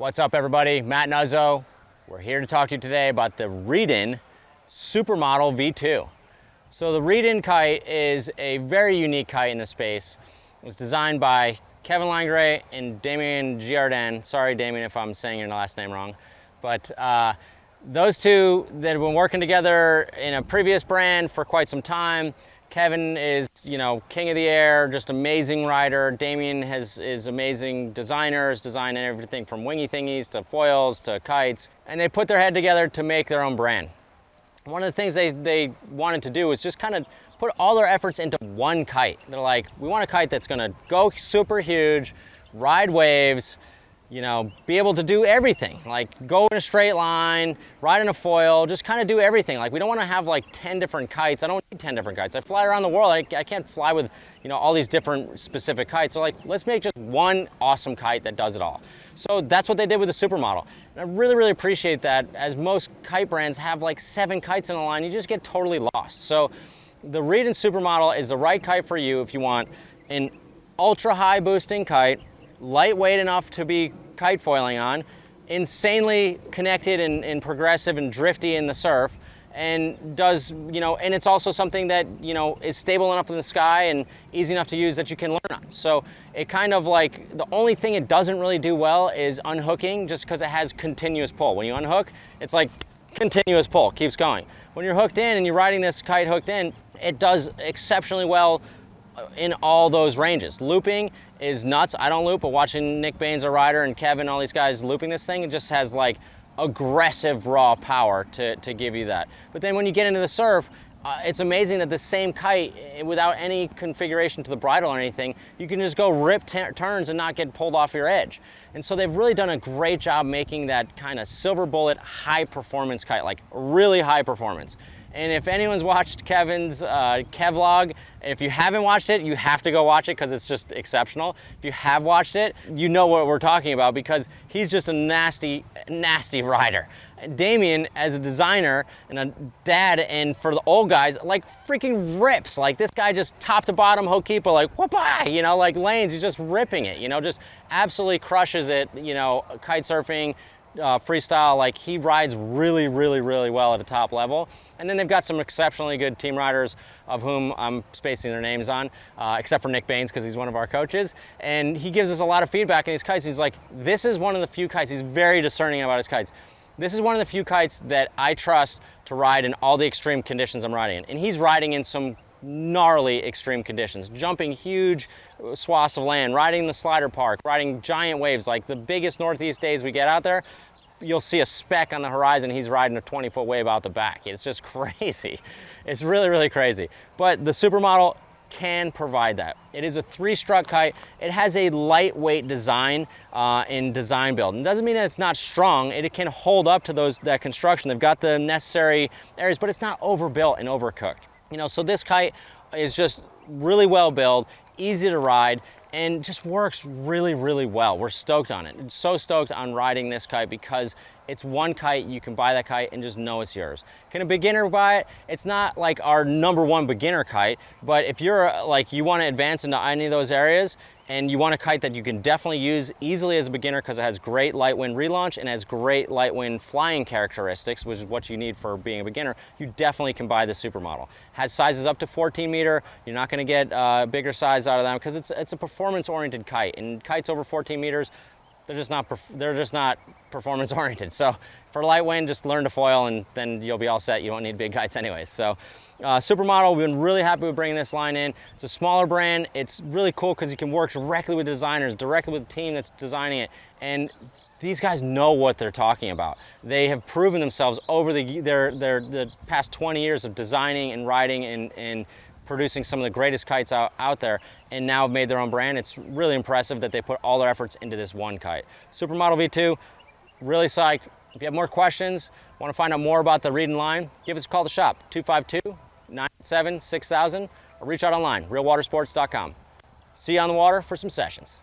What's up, everybody? Matt Nuzzo. We're here to talk to you today about the Reedin Supermodel V2. So the Reedin kite is a very unique kite in the space. It was designed by Kevin Langray and Damien Giardin. Sorry, Damien, if I'm saying your last name wrong. But those two that have been working together in a previous brand for quite some time. Kevin is, king of the air, just amazing rider. Damien is amazing designers, designing everything from wingy thingies to foils to kites. And they put their head together to make their own brand. One of the things they wanted to do was just kind of put all their efforts into one kite. They're like, we want a kite that's gonna go super huge, ride waves, be able to do everything. Like go in a straight line, ride in a foil, just kind of do everything. Like we don't want to have like 10 different kites. I don't need 10 different kites. I fly around the world. I can't fly with, all these different specific kites. So like, let's make just one awesome kite that does it all. So that's what they did with the Supermodel. And I really, really appreciate that, as most kite brands have like 7 kites in a line, you just get totally lost. So the Reedin Supermodel is the right kite for you if you want an ultra high boosting kite, lightweight enough to be kite foiling on, insanely connected and progressive and drifty in the surf, and does, and it's also something that, is stable enough in the sky and easy enough to use that you can learn on. So it kind of like, the only thing it doesn't really do well is unhooking, just because it has continuous pull. When you unhook, it's like continuous pull, keeps going. When you're hooked in and you're riding this kite hooked in, it does exceptionally well in all those ranges. Looping is nuts. I don't loop, but watching Nick Baines, a rider, and Kevin, all these guys looping this thing, it just has like aggressive raw power to give you that. But then when you get into the surf, it's amazing that the same kite, without any configuration to the bridle or anything, you can just go rip turns and not get pulled off your edge. And so they've really done a great job making that kind of silver bullet high performance kite, like really high performance. And if anyone's watched Kevin's Kevlog, if you haven't watched it, you have to go watch it because it's just exceptional. If you have watched it, you know what we're talking about because he's just a nasty, nasty rider. Damien, as a designer and a dad, and for the old guys, like freaking rips. Like this guy just top to bottom Hokipa, like whoop-ah, like lanes, he's just ripping it, just absolutely crushes it, kite surfing, freestyle. Like he rides really, really, really well at a top level. And then they've got some exceptionally good team riders, of whom I'm spacing their names on, except for Nick Baines because he's one of our coaches. And he gives us a lot of feedback on these kites. He's like, this is one of the few kites, he's very discerning about his kites. This is one of the few kites that I trust to ride in all the extreme conditions I'm riding in. And he's riding in some gnarly extreme conditions, jumping huge swaths of land, riding the slider park, riding giant waves. Like the biggest northeast days we get out there, you'll see a speck on the horizon, he's riding a 20-foot wave out the back. It's just crazy. It's really, really crazy. But the Supermodel can provide that. It is a 3-strut kite. It has a lightweight design in design build. It doesn't mean that it's not strong. It can hold up to that construction. They've got the necessary areas, but it's not overbuilt and overcooked. So this kite is just really well built, easy to ride, and just works really, really well. We're stoked on it. So stoked on riding this kite because it's one kite, you can buy that kite and just know it's yours. Can a beginner buy it? It's not like our #1 beginner kite, but if you're like, you want to advance into any of those areas and you want a kite that you can definitely use easily as a beginner because it has great light wind relaunch and has great light wind flying characteristics, which is what you need for being a beginner, you definitely can buy the Supermodel. Has sizes up to 14 meter. You're not going to get bigger size out of them because it's a performance-oriented kite, and kites over 14 meters, they're just not performance oriented. So for light wind, just learn to foil and then you'll be all set. You don't need big kites anyways. So Supermodel, we've been really happy with bringing this line in. It's a smaller brand. It's really cool because you can work directly with designers, directly with the team that's designing it. And these guys know what they're talking about. They have proven themselves over the past 20 years of designing and riding and producing some of the greatest kites out there, and now have made their own brand. It's really impressive that they put all their efforts into this one kite. Supermodel V2, really psyched. If you have more questions, want to find out more about the Reedin line, give us a call to shop, 252-987-6000, or reach out online, realwatersports.com. See you on the water for some sessions.